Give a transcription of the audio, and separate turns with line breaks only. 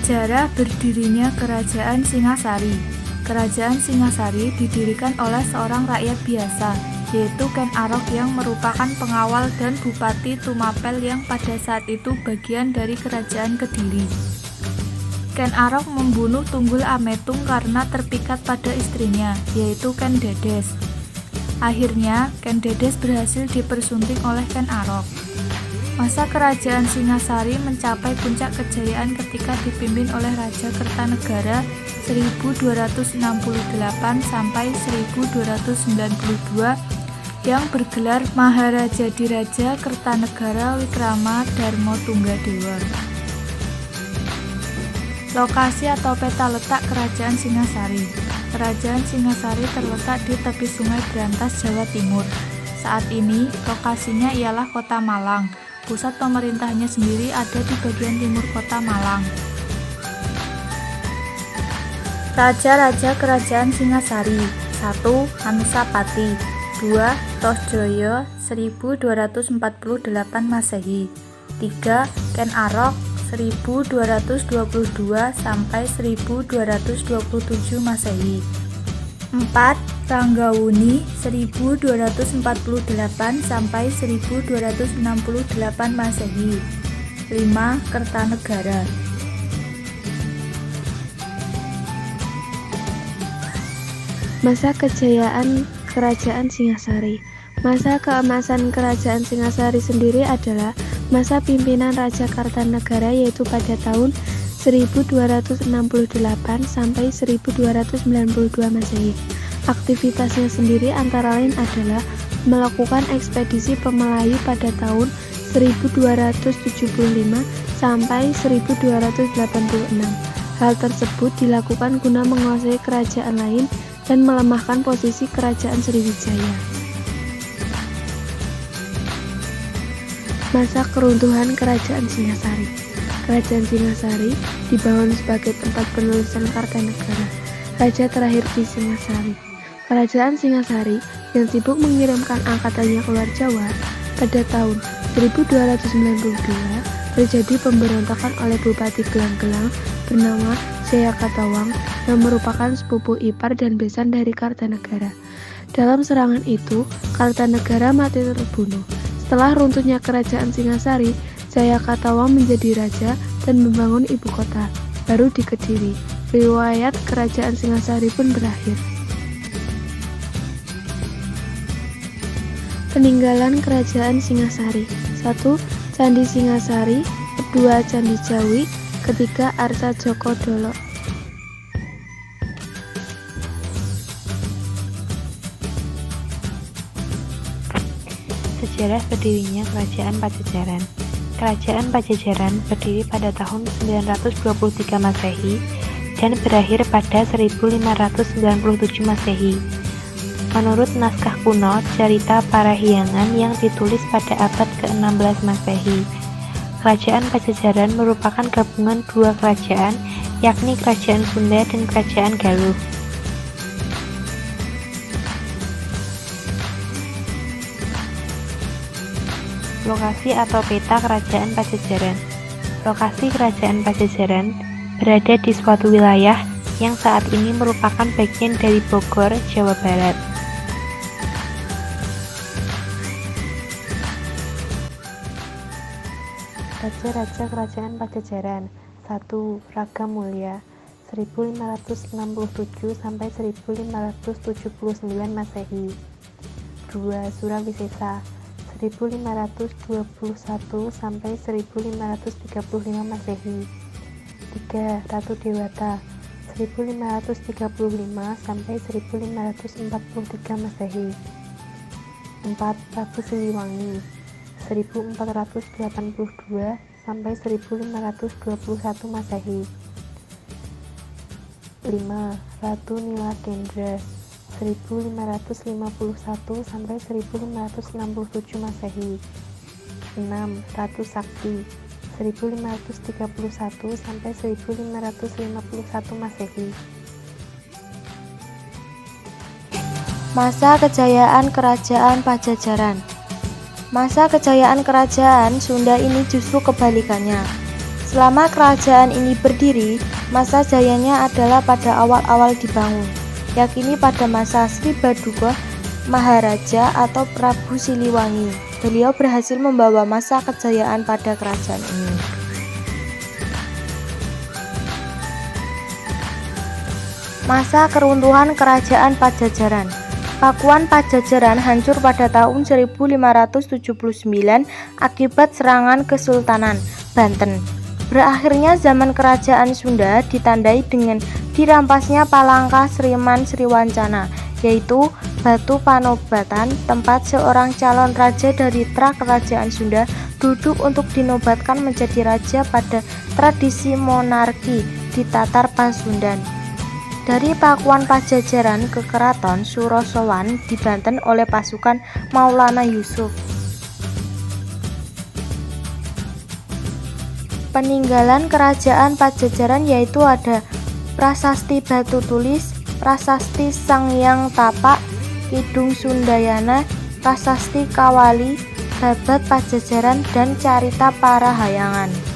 Sejarah berdirinya Kerajaan Singasari. Kerajaan Singasari didirikan oleh seorang rakyat biasa, yaitu Ken Arok yang merupakan pengawal dan Bupati Tumapel yang pada saat itu bagian dari Kerajaan Kediri. Ken Arok membunuh Tunggul Ametung karena terpikat pada istrinya, yaitu Ken Dedes. Akhirnya, Ken Dedes berhasil dipersunting oleh Ken Arok. Masa Kerajaan Singasari mencapai puncak kejayaan ketika dipimpin oleh Raja Kertanegara 1268 sampai 1292 yang bergelar Maharajadiraja Kertanegara Wikrama Dharma Tunggadewa. Lokasi atau peta letak Kerajaan Singasari. Kerajaan Singasari terletak di tepi Sungai Brantas, Jawa Timur. Saat ini, lokasinya ialah Kota Malang. Pusat pemerintahnya sendiri ada di bagian timur Kota Malang. Raja-raja Kerajaan Singasari. 1. Hanusapati. 2. Tosjoyo 1248 Masehi. 3. Ken Arok 1222 sampai 1227 Masehi. 4. Ranggawuni 1248 sampai 1268 Masehi. 5. Kertanegara.
Masa kejayaan Kerajaan Singasari. Masa keemasan Kerajaan Singasari sendiri adalah masa pimpinan Raja Kartanegara, yaitu pada tahun 1268 sampai 1292 Masehi. Aktivitasnya sendiri antara lain adalah melakukan ekspedisi pemelayu pada tahun 1275 sampai 1286. Hal tersebut dilakukan guna menguasai kerajaan lain dan melemahkan posisi Kerajaan Sriwijaya. Masa keruntuhan Kerajaan Singasari. Kerajaan Singasari dibangun sebagai tempat penulisan Kartanegara, raja terakhir di Singasari. Kerajaan Singasari yang sibuk mengirimkan angkatannya keluar Jawa, pada tahun 1292 terjadi pemberontakan oleh Bupati Gelang-Gelang bernama Jayakatawang yang merupakan sepupu ipar dan besan dari Kartanegara. Dalam serangan itu, Kartanegara mati terbunuh. Setelah runtuhnya Kerajaan Singasari, Jayakatawang menjadi raja dan membangun ibu kota baru di Kediri. Riwayat Kerajaan Singasari pun berakhir. Peninggalan Kerajaan Singasari. 1. Candi Singasari. 2. Candi Jawi. Ketiga, Arca Joko Dolo.
Sejarah berdirinya Kerajaan Pajajaran. Kerajaan Pajajaran berdiri pada tahun 923 Masehi dan berakhir pada 1597 Masehi. Menurut naskah kuno Cerita Parahyangan yang ditulis pada abad ke-16 Masehi, Kerajaan Pajajaran merupakan gabungan dua kerajaan, yakni Kerajaan Sunda dan Kerajaan Galuh. Lokasi atau peta Kerajaan Pajajaran. Lokasi Kerajaan Pajajaran berada di suatu wilayah yang saat ini merupakan bagian dari Bogor, Jawa Barat. Raja-raja Kerajaan Pajajaran. 1. Ragamulya 1567 sampai 1579 Masehi. 2. Surawisesa 1521 sampai 1535 Masehi. 3. Ratu Dewata 1535 sampai 1543 Masehi. 4. Prabu Siliwangi 1482 sampai 1521 Masehi. 5. Ratu Nilakendra 1551 sampai 1567 Masehi. 6. Ratu Sakti 1531 sampai 1551 Masehi.
Masa kejayaan Kerajaan Pajajaran. Masa kejayaan kerajaan Sunda ini justru kebalikannya. Selama kerajaan ini berdiri, masa jayanya adalah pada awal-awal dibangun, yakni pada masa Sri Baduga Maharaja atau Prabu Siliwangi. Beliau berhasil membawa masa kejayaan pada kerajaan ini. Masa keruntuhan Kerajaan Pajajaran. Pakuan Pajajaran hancur pada tahun 1579 akibat serangan Kesultanan Banten. Berakhirnya zaman Kerajaan Sunda ditandai dengan dirampasnya Palangka Sriman Sriwancana, yaitu batu panobatan tempat seorang calon raja dari Kerajaan Sunda duduk untuk dinobatkan menjadi raja pada tradisi monarki di Tatar Pasundan. Dari Pakuan Pajajaran ke Keraton Surosowan di Banten oleh pasukan Maulana Yusuf. Peninggalan Kerajaan Pajajaran yaitu ada Prasasti Batu Tulis, Prasasti Sangyang Tapak, Kidung Sundayana, Prasasti Kawali, Babat Pajajaran, dan Carita Parahayangan.